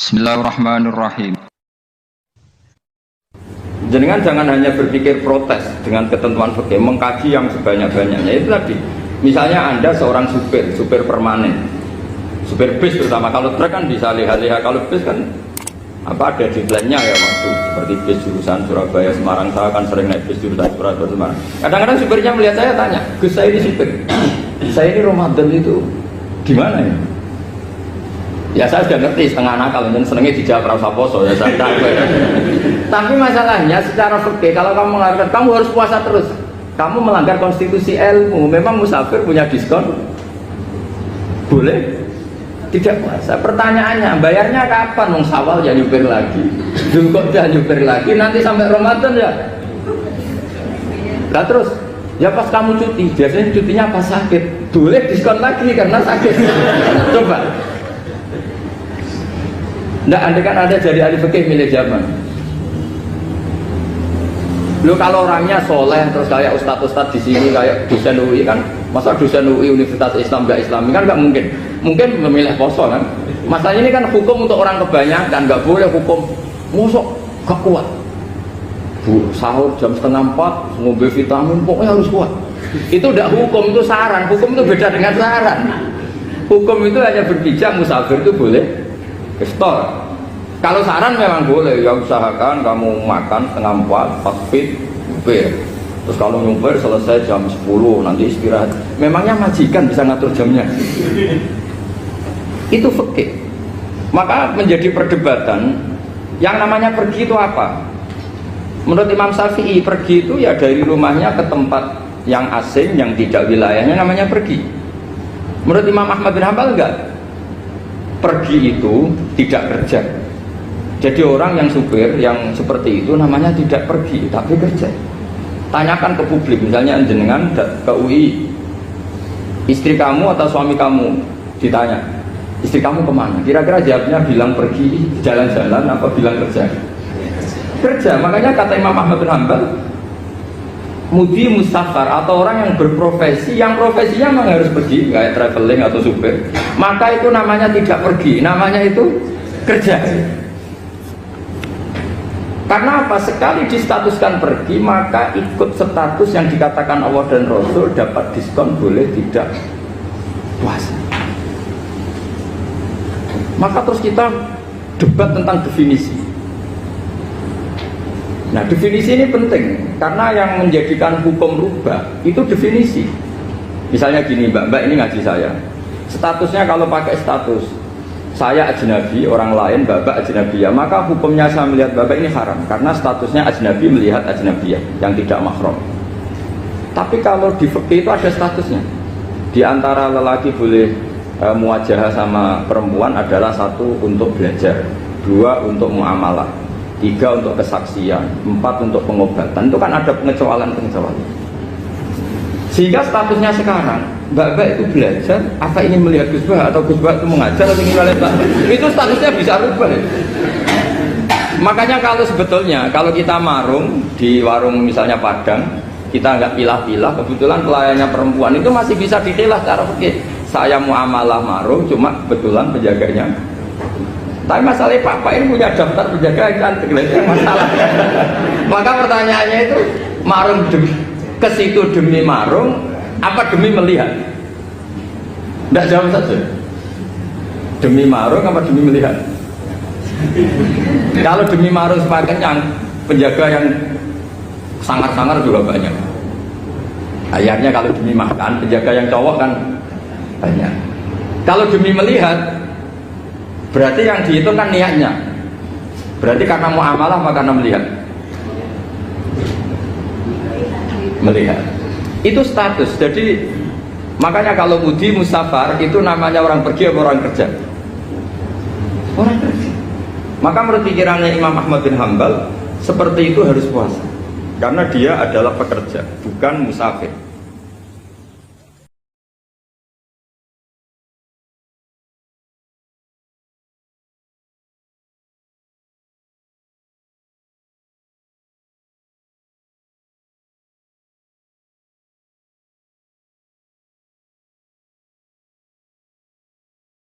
Bismillahirrahmanirrahim. Jenengan jangan hanya berpikir protes dengan ketentuan fikih, mengkaji yang sebanyak-banyaknya. Itu tadi, misalnya Anda seorang supir permanen, supir bis terutama. Kalau truk kan bisa lihat-lihat, kalau bis kan ada deadline-nya ya, waktu seperti bis jurusan Surabaya Semarang. Saya kan sering naik bis jurusan Surabaya Semarang. Kadang-kadang supirnya melihat saya, tanya, "Gus, saya ini supir, saya ini Ramadan itu di mana ya?" Ya saya sudah ngerti setengah nakal, dan senengnya dijawab rasa poso ya saya tahu. Tapi masalahnya secara fikih, kalau kamu mengatakan kamu harus puasa terus, kamu melanggar konstitusi ilmu. Memang musafir punya diskon? Boleh tidak puasa. Pertanyaannya, bayarnya kapan? Wong Syawal ya nyupir lagi, Dzulqa'dah nyupir lagi, nanti sampai Ramadan ya. Nah terus, ya pas kamu cuti, biasanya cutinya pas sakit, boleh diskon lagi karena sakit. Coba. Nggak, andai kan ada jadi ahli fikih milih zaman. Lu kalau orangnya soleh terus kayak ustadz di sini kayak dosen UI kan, masa dosen UI Universitas Islam nggak Islami kan nggak mungkin. Mungkin memilih poso kan. Masalahnya ini kan hukum untuk orang kebanyakan, nggak boleh hukum mosok gak kuat. Sahur jam 3:30 ngombe vitamin pokoknya harus kuat. Itu udah hukum, itu saran. Hukum itu beda dengan saran. Hukum itu hanya berpijak musafir itu boleh store. Kalau saran memang boleh, ya usahakan kamu makan 3:30 pas fit nyupir. Terus kalau nyupir selesai jam 10 nanti istirahat. Memangnya majikan bisa ngatur jamnya? Itu fikih. Maka menjadi perdebatan yang namanya pergi itu apa? Menurut Imam Syafi'i, pergi itu ya dari rumahnya ke tempat yang asing yang tidak wilayahnya, namanya pergi. Menurut Imam Ahmad bin Hanbal enggak. Pergi itu tidak kerja. Jadi orang yang supir yang seperti itu namanya tidak pergi tapi kerja. Tanyakan ke publik, misalnya jenengan ke UI, istri kamu atau suami kamu ditanya, istri kamu kemana? Kira-kira jawabnya bilang pergi jalan-jalan apa bilang kerja? Kerja. Makanya kata Imam Ahmad bin Hanbal, mudi musafar atau orang yang berprofesi, yang profesinya memang harus pergi, kayak traveling atau supir, maka itu namanya tidak pergi, namanya itu kerja. Karena apa? Sekali distatuskan pergi, maka ikut status yang dikatakan Allah dan Rasul, dapat diskon, boleh tidak puasa. Maka terus kita debat tentang definisi. Nah, definisi ini penting karena yang menjadikan hukum rubah itu definisi. Misalnya gini, mbak ini ngaji saya, statusnya kalau pakai status saya ajnabi, orang lain bapak ajnabiyah, maka hukumnya saya melihat bapak ini haram karena statusnya ajnabi melihat ajnabiyah yang tidak mahram. Tapi kalau di fikih itu ada statusnya. Di antara lelaki boleh muwajahah sama perempuan adalah 1 untuk belajar, 2 untuk muamalah, 3 untuk kesaksian, 4 untuk pengobatan. Itu kan ada pengecualian. Sehingga statusnya sekarang, mbak itu belajar, apa ingin melihat Gus Bah, atau Gus Bah itu mengajar, atau ingin melihat mbak, itu statusnya bisa rubah. Makanya kalau sebetulnya, kalau kita marung di warung misalnya Padang, kita nggak pilah-pilah, kebetulan pelayannya perempuan, itu masih bisa ditilah secara fikih. Saya muamalah marung, cuma kebetulan penjaganya. Tapi masalahnya Pak ini punya daftar penjaga yang cantik, itu masalah. Maka pertanyaannya itu, marung ke situ demi marung, apa demi melihat? Tidak jawab saja. Demi marung apa demi melihat? Kalau demi marung semakin yang penjaga yang sangar-sangar juga banyak. Akhirnya kalau demi makan, penjaga yang cowok kan banyak. Kalau demi melihat, berarti yang dihitung kan niatnya. Berarti karena muamalah apa karena melihat? Melihat. Itu status. Jadi makanya kalau mudi musafar itu namanya orang pergi atau orang kerja? Orang kerja. Maka menurut pikirannya Imam Ahmad bin Hanbal, seperti itu harus puasa karena dia adalah pekerja, bukan musafir.